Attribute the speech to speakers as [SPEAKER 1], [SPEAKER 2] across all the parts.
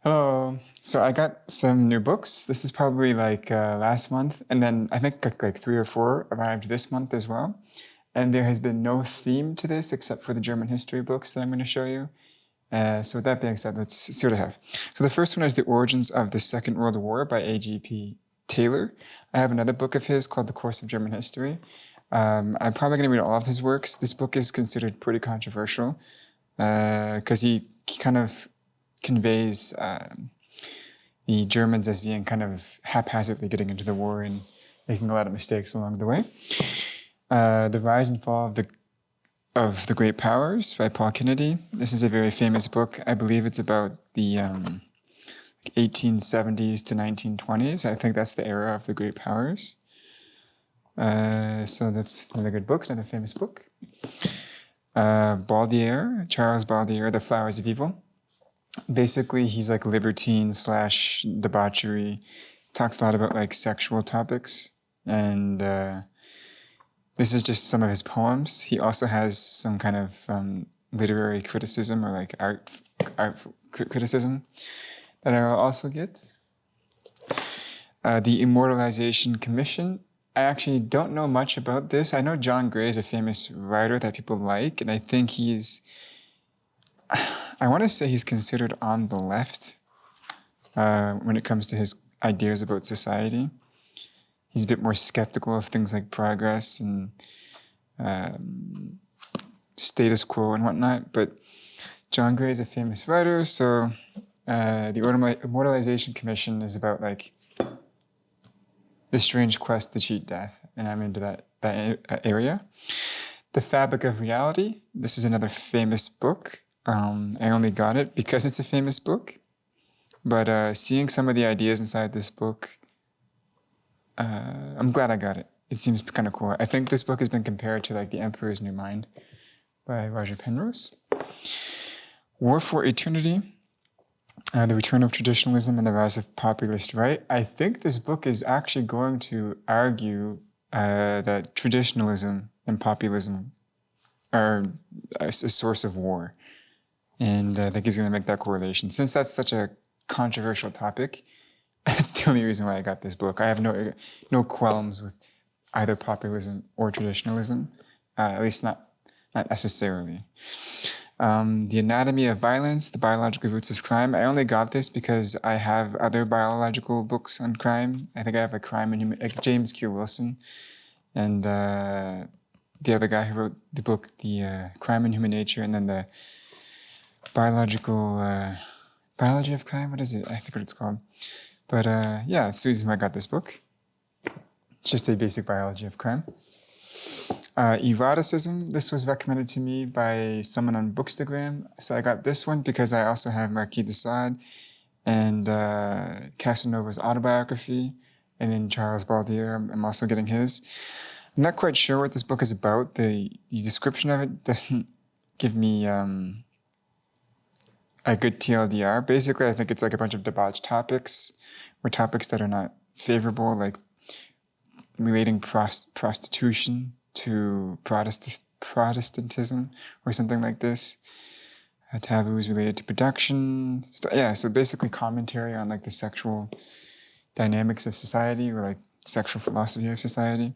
[SPEAKER 1] Hello. So I got some new books. This is probably like last month, and then I think like three or four arrived this month as well. And there has been no theme to this except for the German history books that I'm going to show you. So with that being said, let's see what I have. So the first one is The Origins of the Second World War by A.G.P. Taylor. I have another book of his called The Course of German History. I'm probably going to read all of his works. This book is considered pretty controversial because he kind of conveys the Germans as being kind of haphazardly getting into the war and making a lot of mistakes along the way. The Rise and Fall of the Great Powers by Paul Kennedy. This is a very famous book. I believe it's about the 1870s to 1920s. I think that's the era of the Great Powers. So that's another good book, another famous book. Baldier, Charles Baldier, The Flowers of Evil. Basically, he's like libertine / debauchery, talks a lot about like sexual topics, and this is just some of his poems. He also has some kind of literary criticism or like art criticism that I'll also get. The Immortalization Commission. I actually don't know much about this. I know John Gray is a famous writer that people like, and I think I want to say he's considered on the left when it comes to his ideas about society. He's a bit more skeptical of things like progress and status quo and whatnot. But John Gray is a famous writer, so the Immortalization Commission is about like the strange quest to cheat death, and I'm into that area. The Fabric of Reality. This is another famous book. I only got it because it's a famous book, but seeing some of the ideas inside this book, I'm glad I got it. It seems kind of cool. I think this book has been compared to like The Emperor's New Mind by Roger Penrose. War for Eternity, The Return of Traditionalism and the Rise of Populist Right. I think this book is actually going to argue that traditionalism and populism are a source of war. And I think he's going to make that correlation. Since that's such a controversial topic, that's the only reason why I got this book. I have no qualms with either populism or traditionalism, at least not necessarily. The Anatomy of Violence, The Biological Roots of Crime. I only got this because I have other biological books on crime. I think I have a crime in like James Q. Wilson, and the other guy who wrote the book, The Crime in Human Nature, and then the Biology of Crime. What is it? I forget what it's called. But yeah, that's the reason why I got this book. It's just a basic biology of crime. Eroticism. This was recommended to me by someone on Bookstagram. So I got this one because I also have Marquis de Sade and Casanova's autobiography, and then Charles Baldier. I'm also getting his. I'm not quite sure what this book is about. The description of it doesn't give me a good TLDR. Basically, I think it's like a bunch of debauched topics, or topics that are not favorable, like relating prostitution to Protestantism or something like this. Taboos related to production. So basically commentary on like the sexual dynamics of society, or like sexual philosophy of society.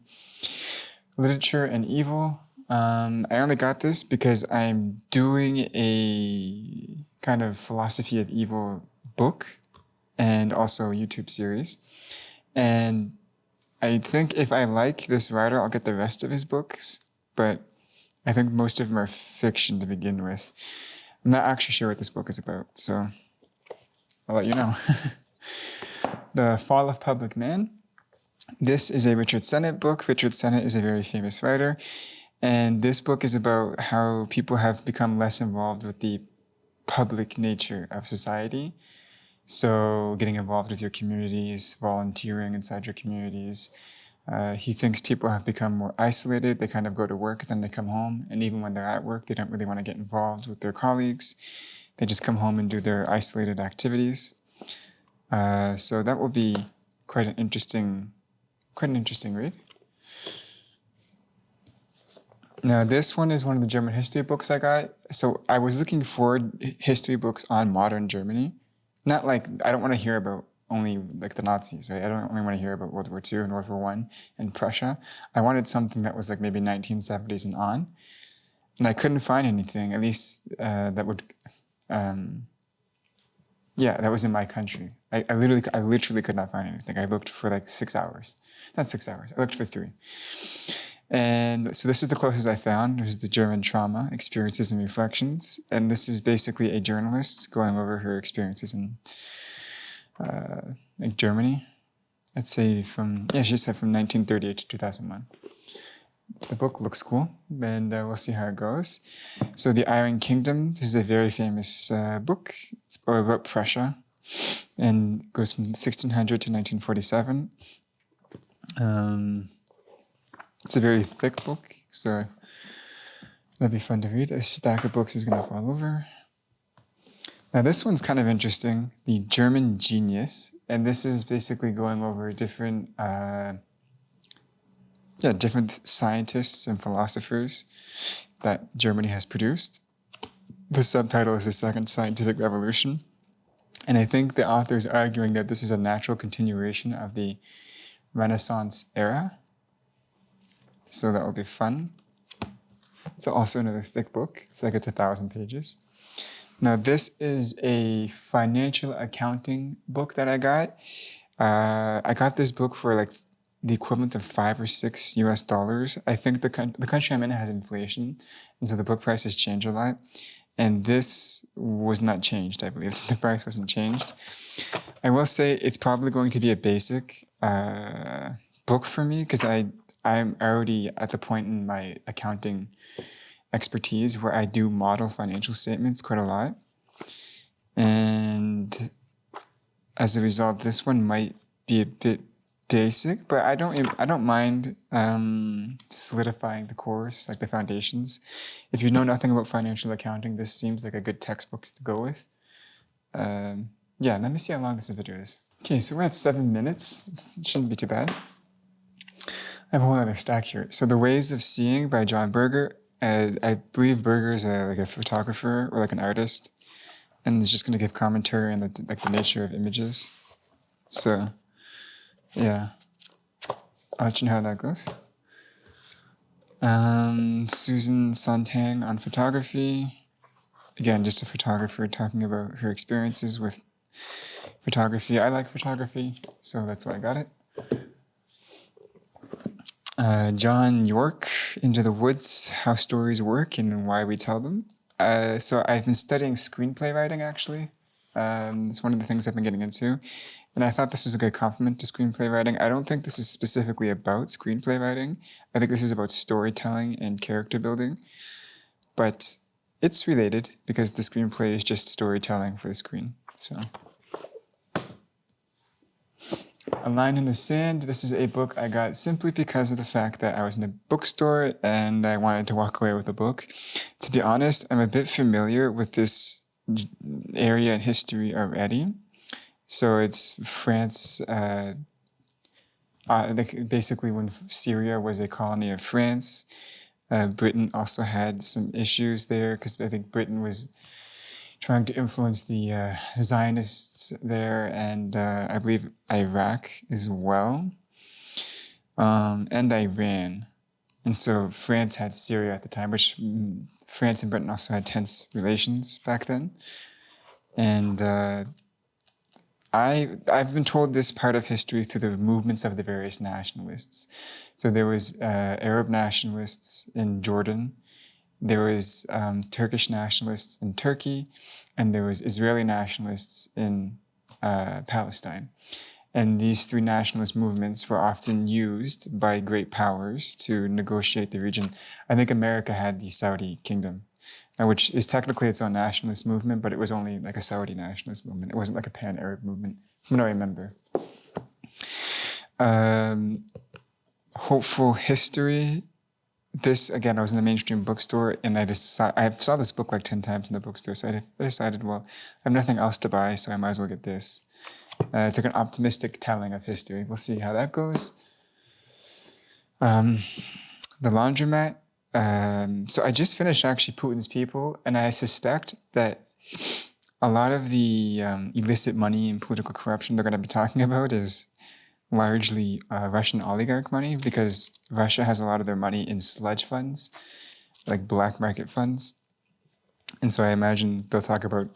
[SPEAKER 1] Literature and Evil. I only got this because I'm doing a kind of philosophy of evil book and also a YouTube series. And I think if I like this writer, I'll get the rest of his books, but I think most of them are fiction to begin with. I'm not actually sure what this book is about, so I'll let you know. The Fall of Public Man. This is a Richard Sennett book. Richard Sennett is a very famous writer, and this book is about how people have become less involved with the public nature of society. So getting involved with your communities, volunteering inside your communities. He thinks people have become more isolated. They kind of go to work, then they come home. And even when they're at work, they don't really want to get involved with their colleagues. They just come home and do their isolated activities. So that will be quite an interesting read. Now, this one is one of the German history books I got. So I was looking for history books on modern Germany, not like, I don't want to hear about only like the Nazis, right? I don't only want to hear about World War II and World War I and Prussia. I wanted something that was like maybe 1970s and on. And I couldn't find anything, at least that would, that was in my country. I literally could not find anything. I looked for like 6 hours. Not 6 hours, I looked for 3. And so this is the closest I found. It was the German Trauma, Experiences and Reflections. And this is basically a journalist going over her experiences in like Germany. Let's say she said from 1938 to 2001. The book looks cool, and we'll see how it goes. So The Iron Kingdom, this is a very famous book. It's about Prussia, and goes from 1600 to 1947. It's a very thick book, so it'll be fun to read. A stack of books is going to fall over. Now this one's kind of interesting, The German Genius, and this is basically going over different scientists and philosophers that Germany has produced. The subtitle is The Second Scientific Revolution, and I think the author is arguing that this is a natural continuation of the Renaissance era, so that will be fun. It's also another thick book, it's like it's 1,000 pages. Now this is a financial accounting book that I got. I got this book for like the equivalent of $5 or $6 US. I think the country I'm in has inflation, and so the book prices change a lot. And this was not changed, I believe. The price wasn't changed. I will say it's probably going to be a basic book for me, because I'm already at the point in my accounting expertise where I do model financial statements quite a lot. And as a result, this one might be a bit basic, but I don't mind solidifying the course, like the foundations. If you know nothing about financial accounting, this seems like a good textbook to go with. Let me see how long this video is. Okay, so we're at 7 minutes. It shouldn't be too bad. I have a whole other stack here. So The Ways of Seeing by John Berger. I believe Berger is like a photographer or like an artist, and he's just going to give commentary on the nature of images. So, yeah, I'll let you know how that goes. Susan Sontag on photography. Again, just a photographer talking about her experiences with photography. I like photography, so that's why I got it. John York, Into the Woods, How Stories Work and Why We Tell Them. So I've been studying screenplay writing, actually. It's one of the things I've been getting into. And I thought this was a good complement to screenplay writing. I don't think this is specifically about screenplay writing. I think this is about storytelling and character building. But it's related, because the screenplay is just storytelling for the screen. So, A Line in the Sand. This is a book I got simply because of the fact that I was in a bookstore and I wanted to walk away with a book. To be honest, I'm a bit familiar with this area and history already. So it's France, basically when Syria was a colony of France. Britain also had some issues there, because I think Britain was trying to influence the Zionists there, and I believe Iraq as well, and Iran. And so France had Syria at the time, which France and Britain also had tense relations back then. And I've been told this part of history through the movements of the various nationalists. So there was Arab nationalists in Jordan, there was Turkish nationalists in Turkey, and there was Israeli nationalists in Palestine. And these three nationalist movements were often used by great powers to negotiate the region. I think America had the Saudi Kingdom, which is technically its own nationalist movement, but it was only like a Saudi nationalist movement. It wasn't like a pan-Arab movement, from what I remember. Hopeful History. This, again, I was in the mainstream bookstore, and I saw this book like 10 times in the bookstore, so I decided, well, I have nothing else to buy, so I might as well get this. It took an optimistic telling of history. We'll see how that goes. The Laundromat. So I just finished, actually, Putin's People, and I suspect that a lot of the illicit money and political corruption they're going to be talking about is largely Russian oligarch money, because Russia has a lot of their money in sludge funds, like black market funds. And so I imagine they'll talk about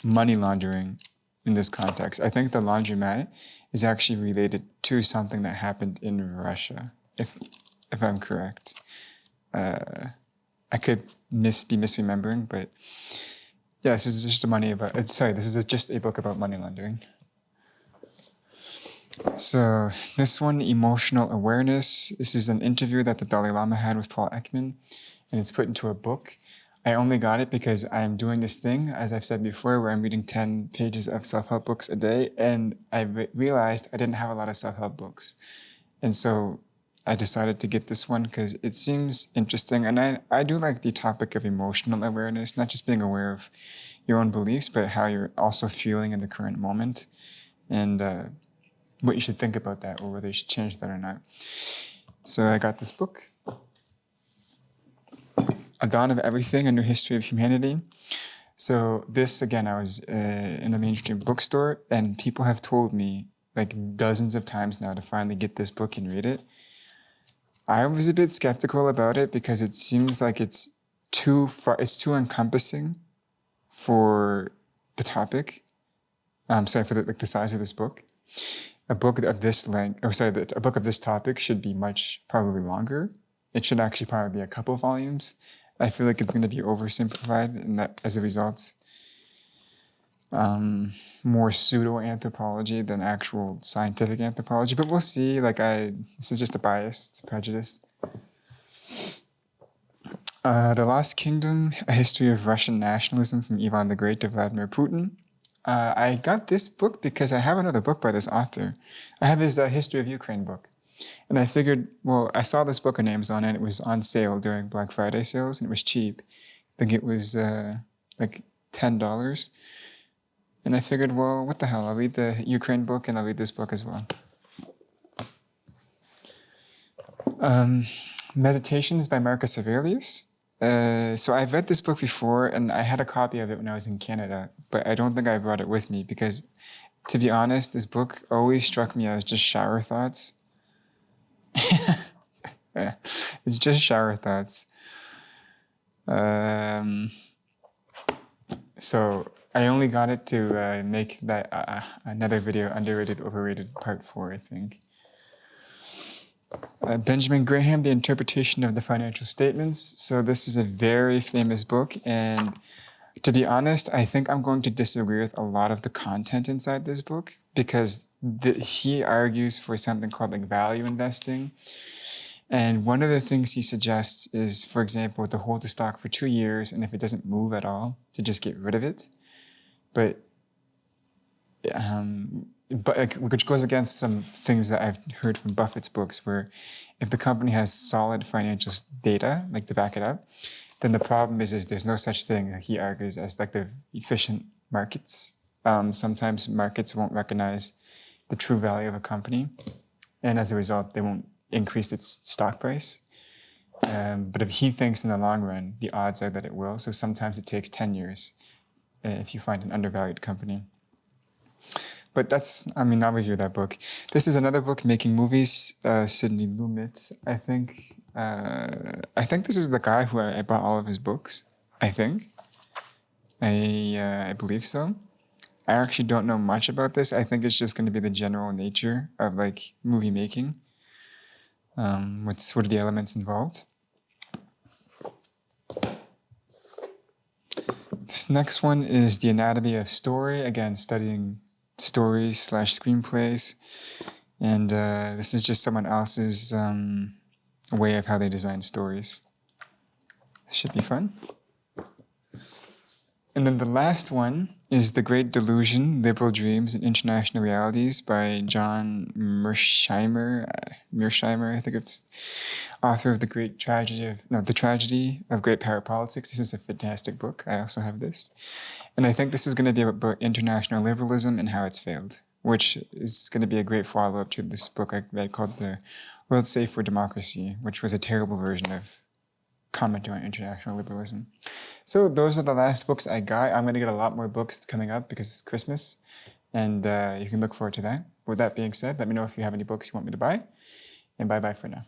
[SPEAKER 1] money laundering in this context. I think the laundromat is actually related to something that happened in Russia, if I'm correct. I could be misremembering, but yeah, this is just this is just a book about money laundering. So this one, Emotional Awareness. This is an interview that the Dalai Lama had with Paul Ekman, and it's put into a book. I only got it because I'm doing this thing, as I've said before, where I'm reading 10 pages of self-help books a day, and I realized I didn't have a lot of self-help books. And so I decided to get this one because it seems interesting. And I do like the topic of emotional awareness, not just being aware of your own beliefs, but how you're also feeling in the current moment, and what you should think about that, or whether you should change that or not. So I got this book, A Dawn of Everything, A New History of Humanity. So this, again, I was in the mainstream bookstore, and people have told me like dozens of times now to finally get this book and read it. I was a bit skeptical about it because it seems like it's too encompassing for the topic. For the size of this book. A book of this a book of this topic should be probably longer. It should actually probably be a couple volumes. I feel like it's going to be oversimplified, and that as a result, more pseudo-anthropology than actual scientific anthropology. But we'll see. This is just a bias, it's a prejudice. The Lost Kingdom, A History of Russian Nationalism from Ivan the Great to Vladimir Putin. I got this book because I have another book by this author. I have his History of Ukraine book. And I figured, well, I saw this book on Amazon, and it was on sale during Black Friday sales, and it was cheap. I think it was like $10. And I figured, well, what the hell? I'll read the Ukraine book, and I'll read this book as well. Meditations by Marcus Aurelius. So I've read this book before, and I had a copy of it when I was in Canada, but I don't think I brought it with me because, to be honest, this book always struck me as just shower thoughts. It's just shower thoughts. So I only got it to make that another video, Underrated, Overrated, Part 4, I think. Benjamin Graham, The Interpretation of the Financial Statements. So this is a very famous book, and to be honest, I think I'm going to disagree with a lot of the content inside this book, because he argues for something called value investing. And one of the things he suggests is, for example, to hold the stock for 2 years, and if it doesn't move at all, to just get rid of it. But which goes against some things that I've heard from Buffett's books, where if the company has solid financial data, to back it up, then the problem is there's no such thing, he argues, as the efficient markets. Sometimes markets won't recognize the true value of a company, and as a result, they won't increase its stock price. But if he thinks in the long run, the odds are that it will. So sometimes it takes 10 years if you find an undervalued company. But I'll review that book. This is another book, Making Movies, Sidney Lumet, I think. I think this is the guy who I bought all of his books, I think. I believe so. I actually don't know much about this. I think it's just going to be the general nature of movie making. What are the elements involved? This next one is The Anatomy of Story, again, studying stories / screenplays. And this is just someone else's way of how they design stories. This should be fun. And then the last one is The Great Delusion, Liberal Dreams and International Realities by John Mearsheimer, I think it's author of The Tragedy of Great Power Politics. This is a fantastic book. I also have this. And I think this is going to be about international liberalism and how it's failed, which is going to be a great follow-up to this book I read called The World Safe for Democracy, which was a terrible version of commenting on international liberalism. So those are the last books I got. I'm going to get a lot more books coming up because it's Christmas, and you can look forward to that. With that being said, let me know if you have any books you want me to buy, and bye-bye for now.